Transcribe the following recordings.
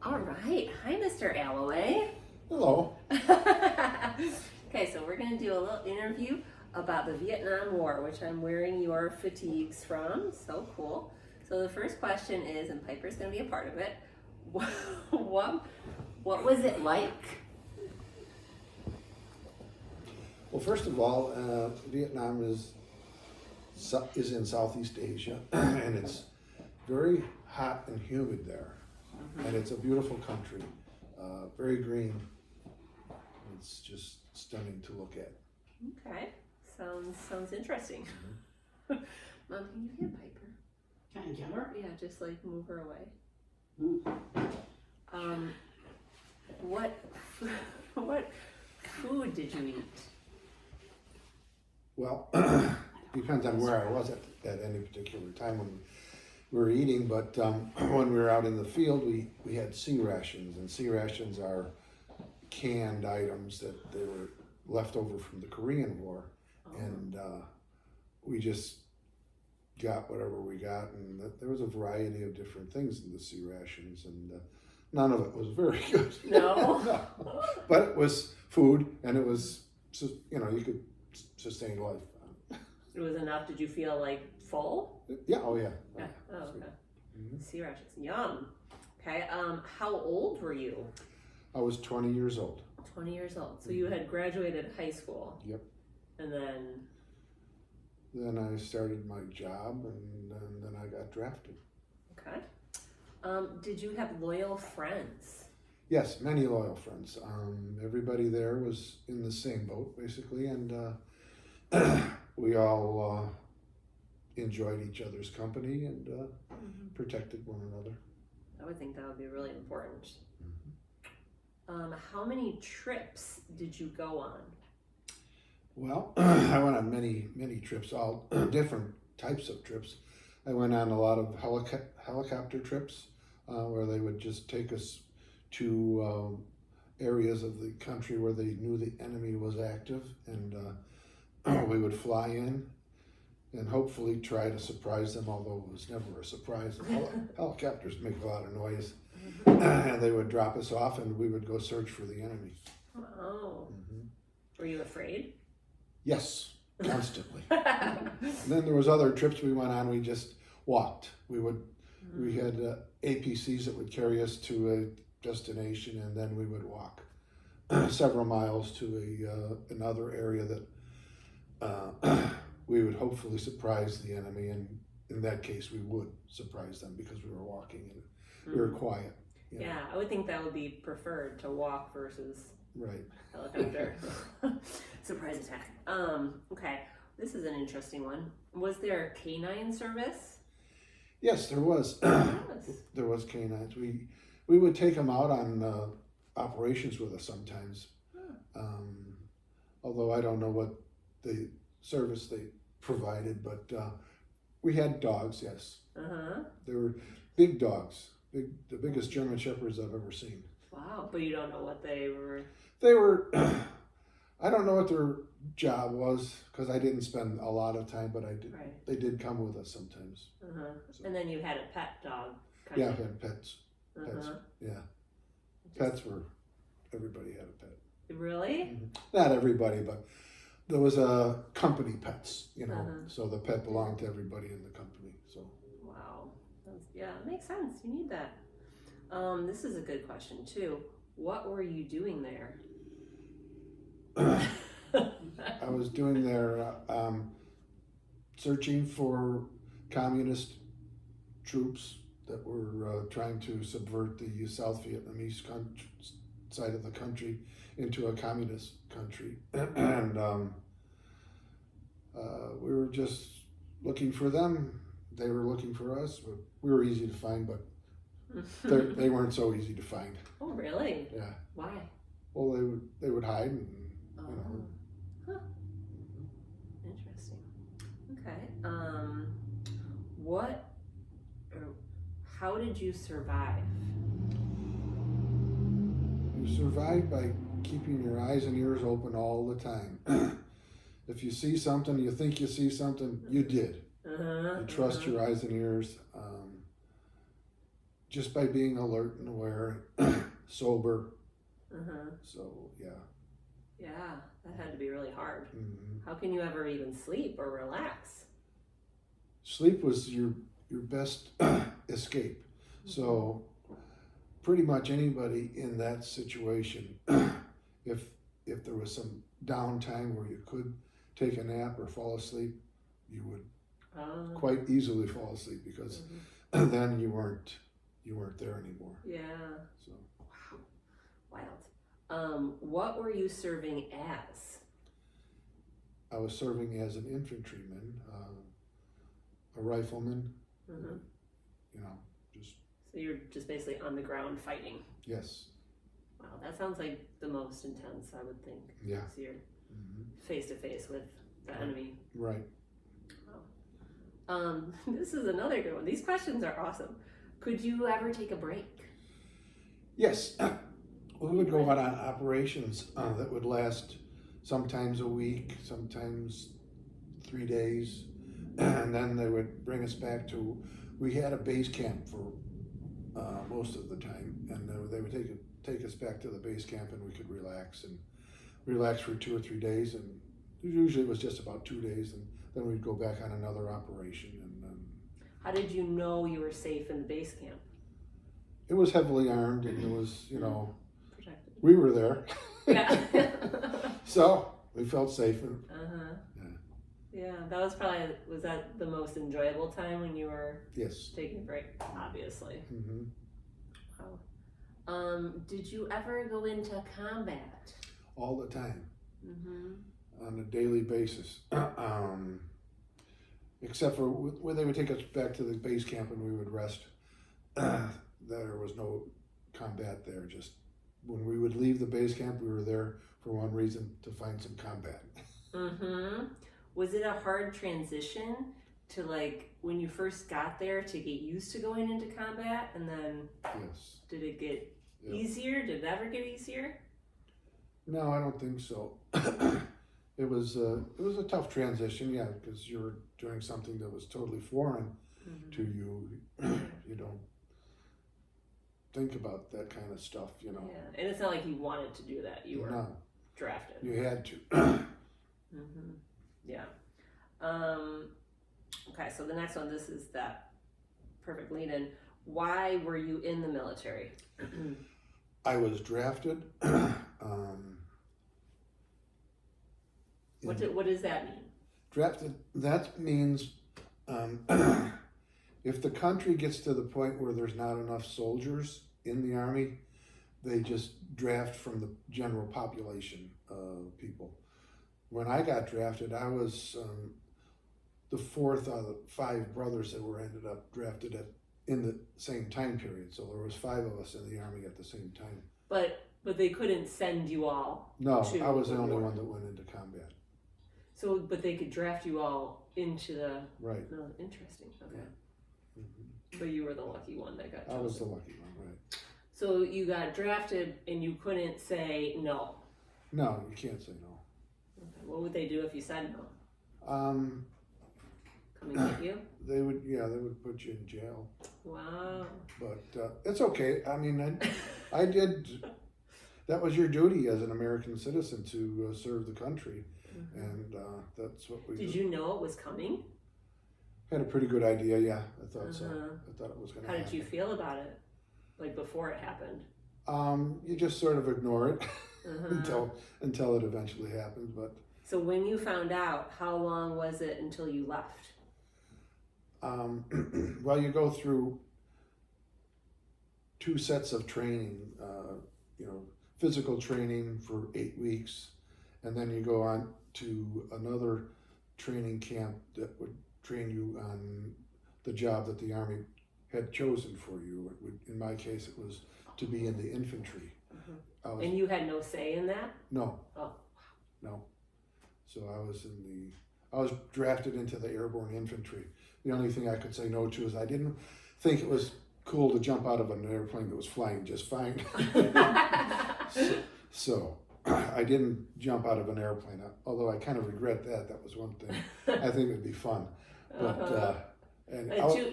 All right. Hi, Mr. Allaway. Hello. Okay, so we're going to do a little interview about the Vietnam War, which I'm wearing your fatigues from. So cool. So the first question is, and Piper's going to be a part of it, what was it like? Well, first of all, Vietnam is in Southeast Asia, and it's very hot and humid there, and it's a beautiful country, very green. It's just stunning to look at. Okay, sounds interesting. Mom, can you get Piper? Can I get her? Yeah, just like move her away. Mm. What food did you eat? Well, depends on where I was at any particular time when we were eating, but when we were out in the field, we had sea rations, and sea rations are canned items that they were left over from the Korean War, and we just got whatever we got, and there was a variety of different things in the sea rations, and none of it was very good. No? No. But it was food, and it was, you could sustain life. It was enough. Did you feel like full? Yeah, oh yeah. Yeah. Oh, okay. Mhm. Sea rations. Yum. Okay. How old were you? I was 20 years old. 20 years old. So you had graduated high school. Yep. And Then I started my job, and then I got drafted. okay. Did you have loyal friends? Yes, many loyal friends. Everybody there was in the same boat, basically, and we all enjoyed each other's company and protected one another. I would think that would be really important. How many trips did you go on? Well, I went on many trips, all different types of trips. I went on a lot of helicopter trips where they would just take us to areas of the country where they knew the enemy was active, and we would fly in and hopefully try to surprise them, although it was never a surprise. Helicopters make a lot of noise, and they would drop us off, and we would go search for the enemy. Oh. Were you afraid? Yes, constantly. And then there was other trips we went on. We just walked. We had APCs that would carry us to a destination, and then we would walk several miles to another area that we would hopefully surprise the enemy. And in that case, we would surprise them because we were walking and we were quiet. Yeah, I would think that would be preferred to walk versus Right. helicopter. Surprise attack. Okay, this is an interesting one. Was there canine service? Yes, there was. Yes. There was canines. We would take them out on operations with us sometimes. Although I don't know what the service they provided, but we had dogs. Yes, they were big dogs, the biggest German Shepherds I've ever seen. Wow, but you don't know what they were. They were. I don't know what their job was because I didn't spend a lot of time, but I did. Right. They did come with us sometimes. So. And then you had a pet dog. Yeah, I had pets. Pets. Yeah, pets were. Everybody had a pet. Really? Not everybody, but there was a company pets. So the pet belonged to everybody in the company. So. Wow. Yeah, it makes sense. You need that. This is a good question too. What were you doing there? I was doing there searching for communist troops that were trying to subvert the South Vietnamese side of the country into a communist country. And we were just looking for them. They were looking for us. We were easy to find, but they weren't so easy to find. Oh, really? Yeah. Why? Well, they would hide, and Huh. Interesting. Okay. How did you survive? You survive by keeping your eyes and ears open all the time. If you see something, you think you see something, you did. You trust your eyes and ears. just by being alert and aware, sober. So yeah. Yeah, that had to be really hard. Mm-hmm. How can you ever even sleep or relax? Sleep was your best escape. So pretty much anybody in that situation, if there was some downtime where you could take a nap or fall asleep, you would quite easily fall asleep, because then you weren't there anymore. Yeah. So Wild. What were you serving as? I was serving as an infantryman, a rifleman. You know, just. So you're just basically on the ground fighting. Yes. Wow, that sounds like the most intense, I would think. Yeah. So you're face to face with the enemy. Right. Wow. This is another good one. These questions are awesome. Could you ever take a break? Yes. We would go out on operations that would last sometimes a week, sometimes 3 days, and then they would bring us back to. We had a base camp for most of the time, and they would take us back to the base camp, and we could relax for 2 or 3 days, and usually it was just about 2 days, and then we'd go back on another operation. And how did you know you were safe in the base camp? It was heavily armed, and it was, protected. We were there. Yeah. So we felt safe. Yeah, that was was that the most enjoyable time when you were taking a break? Obviously. Wow. Did you ever go into combat? All the time. On a daily basis. Except for when they would take us back to the base camp and we would rest. There was no combat there. Just when we would leave the base camp, we were there for one reason: to find some combat. Was it a hard transition to, like, when you first got there, to get used to going into combat, and then did it get easier? Did it ever get easier? No, I don't think so. It was a tough transition, yeah, because you were doing something that was totally foreign to you. You don't think about that kind of stuff, Yeah, and it's not like you wanted to do that. You were drafted. You had to. Yeah. Okay, so the next one, this is that perfect lead-in. Why were you in the military? I was drafted. What does that mean? Drafted, that means if the country gets to the point where there's not enough soldiers in the Army, they just draft from the general population of people. When I got drafted, I was the fourth out of the 5 brothers that ended up drafted in the same time period. So there was 5 of us in the Army at the same time. But they couldn't send you all. No, I was the only one that went into combat. So, but they could draft you all into the. Right. No, interesting. Okay. Yeah. But you were the lucky one that got chosen. I was the lucky one, right. So you got drafted and you couldn't say no. No, you can't say no. Okay. What would they do if you said no? Come and get you? They would put you in jail. Wow. But it's okay. I mean, I did. That was your duty as an American citizen to serve the country, and that's what we did. You know it was coming? Had a pretty good idea. Yeah, I thought so. I thought it was going to happen. How did you feel about it, like before it happened? You just sort of ignore it until it eventually happened. But so when you found out, how long was it until you left? Well, you go through 2 sets of training. Physical training for 8 weeks, and then you go on to another training camp that would train you on the job that the Army had chosen for you. In my case, it was to be in the infantry. And you had no say in that? No. Oh. No. So I was drafted into the airborne infantry. The only thing I could say no to is I didn't think it was cool to jump out of an airplane that was flying just fine. So I didn't jump out of an airplane, although I kind of regret that. That was one thing. I think it would be fun. But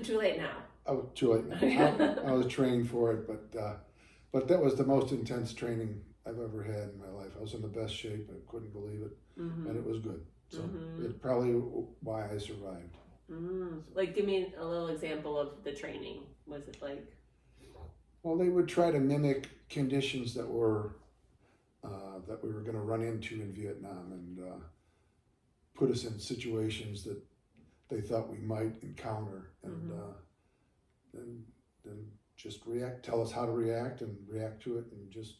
too late now. I was too late. I was trained for it, but that was the most intense training I've ever had in my life. I was in the best shape. I couldn't believe it, and it was good. So it's probably why I survived. Like, give me a little example of the training. Was it like? Well, they would try to mimic conditions that were that we were going to run into in Vietnam, and put us in situations that they thought we might encounter, and then just react. Tell us how to react and react to it, and just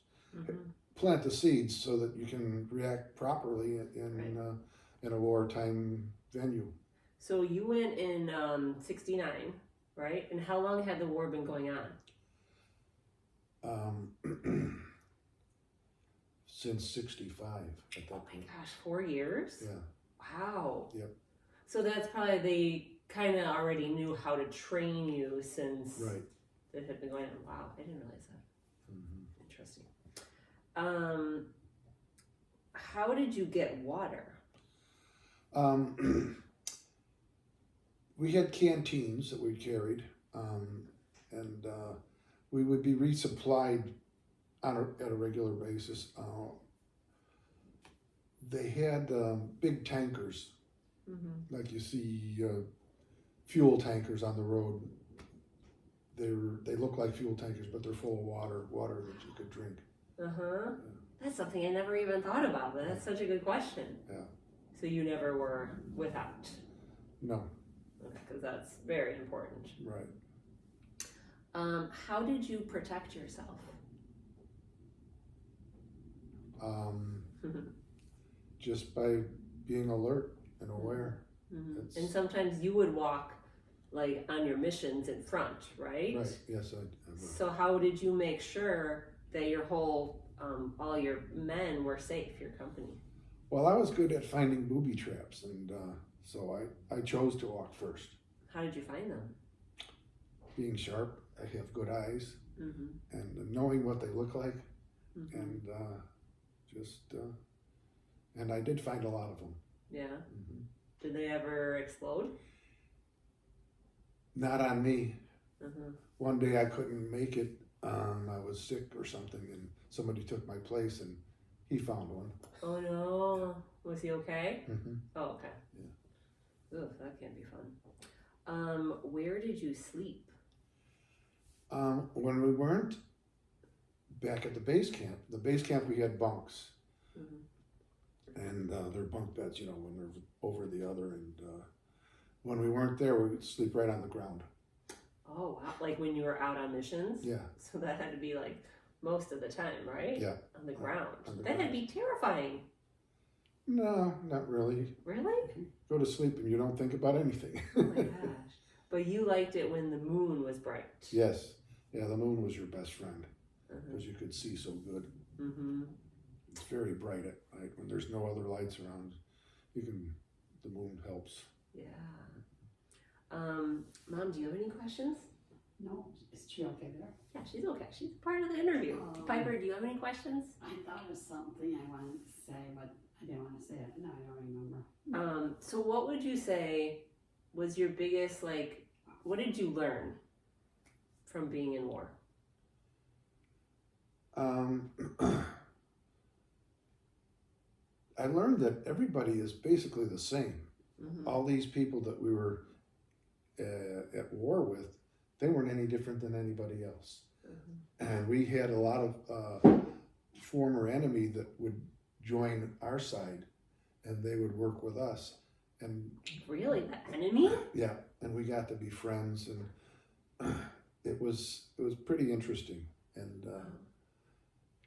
plant the seeds so that you can react properly in a wartime venue. So you went in '69, right? And how long had the war been going on? Since '65. Oh my gosh, 4 years? Yeah. Wow. Yep. So that's probably they kind of already knew how to train you since it had been going on. Wow, I didn't realize that. Interesting. How did you get water? We had canteens that we carried, and we would be resupplied at a regular basis. They had big tankers, like you see fuel tankers on the road. They look like fuel tankers, but they're full of water that you could drink. Yeah. That's something I never even thought about, but that's such a good question. Yeah. So you never were without? No. Okay, because that's very important. Right. How did you protect yourself? Just by being alert and aware. And sometimes you would walk like on your missions in front, right? Right, yes, I would. So how did you make sure that your whole, all your men were safe, your company? Well, I was good at finding booby traps, and so I chose to walk first. How did you find them? Being sharp, I have good eyes, and knowing what they look like, and and I did find a lot of them. Yeah. Did they ever explode? Not on me. One day I couldn't make it. I was sick or something, and somebody took my place, and he found one. Oh no! Was he okay? Oh, okay. Yeah. Ugh, that can't be fun. Where did you sleep? When we weren't back at the base camp we had bunks, and they're bunk beds, when they're over the other, and when we weren't there, we would sleep right on the ground. Oh wow! Like when you were out on missions? Yeah. So that had to be like most of the time, right? Yeah. On the ground. On the That had ground. to be terrifying. No, not really. Really? Go to sleep and you don't think about anything. Oh my gosh! But you liked it when the moon was bright. Yes. Yeah, the moon was your best friend because you could see so good. It's very bright at night when there's no other lights around. The moon helps. Yeah. Mom, do you have any questions? No, is she okay there? Yeah, she's okay. She's part of the interview. Piper, do you have any questions? I thought of something I wanted to say, but I didn't want to say it. No, I don't remember. So what would you say was your biggest, what did you learn from being in war? I learned that everybody is basically the same. All these people that we were at war with, they weren't any different than anybody else. And we had a lot of former enemy that would join our side, and they would work with us. And Really? The enemy? yeah, and we got to be friends, and it was pretty interesting. And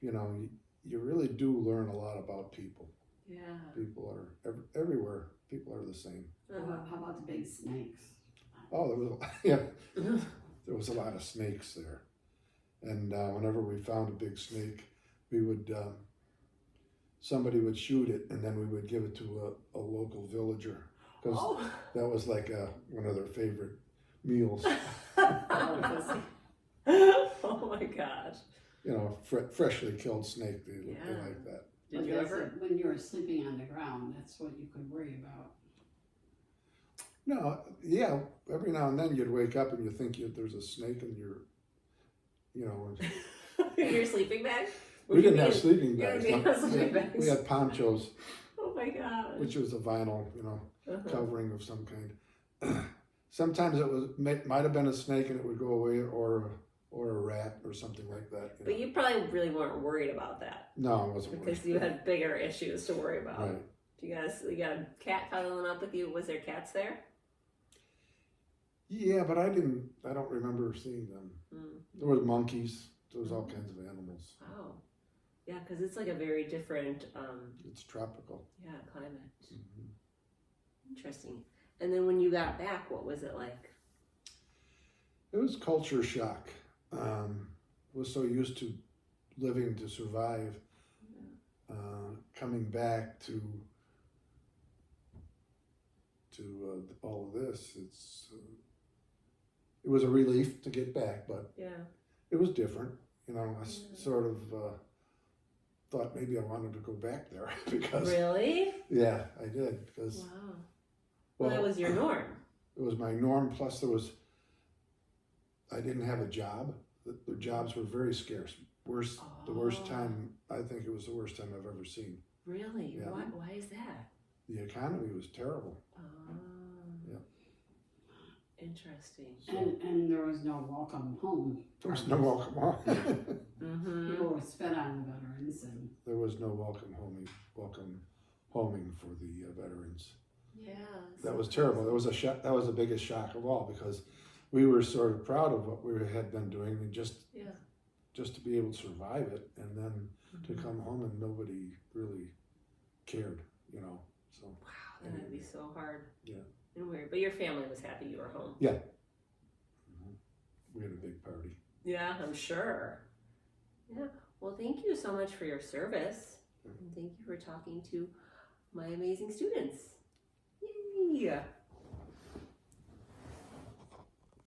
you really do learn a lot about people. Yeah. People are everywhere. People are the same. How about the big snakes? Oh, there was a lot of snakes there, and whenever we found a big snake, we would somebody would shoot it, and then we would give it to a local villager because that was like one of their favorite meals. Oh my gosh! Freshly killed snake. They like that. Did you ever? When you were sleeping on the ground, that's what you could worry about. No, yeah, every now and then you'd wake up and you think there's a snake in your, you know. In your sleeping bag? We didn't have You sleeping didn't bags. have No. sleeping bags. We had ponchos, Oh my gosh. which was a vinyl, Uh-huh. covering of some kind. Sometimes it was might have been a snake and it would go away, or a rat or something like that. But you probably really weren't worried about that No, I wasn't worried. because you had bigger issues to worry about. Right. You got a cat cuddling up with you. Was there cats there? Yeah, but I don't remember seeing them. Mm. There was monkeys. There was all kinds of animals. Wow. Yeah, because it's like a very different, It's tropical. climate. Mhm. Interesting. And then when you got back, what was it like? It was culture shock. Was so used to living to survive. Coming back to all of this, it was a relief to get back, but Yeah. it was different. I sort of thought maybe I wanted to go back there because Really? yeah, I did because Wow. Well, that was your norm. it was my norm. Plus, I didn't have a job. The jobs were very scarce. The worst time. I think it was the worst time I've ever seen. Really? Yeah. Why is that? The economy was terrible. Oh. Yeah. Interesting. And there was no welcome home. There was no welcome home. Mm-hmm. People were spit on the veterans and There was no welcome homing for the veterans. Yeah. That was terrible. That was a shock. That was the biggest shock of all because we were sort of proud of what we had been doing and just to be able to survive it, and then to come home and nobody really cared. So Wow, that would be so hard. Yeah. And weird. But your family was happy you were home. yeah, we had a big party. Yeah, I'm sure. Yeah. Well, thank you so much for your service. And thank you for talking to my amazing students.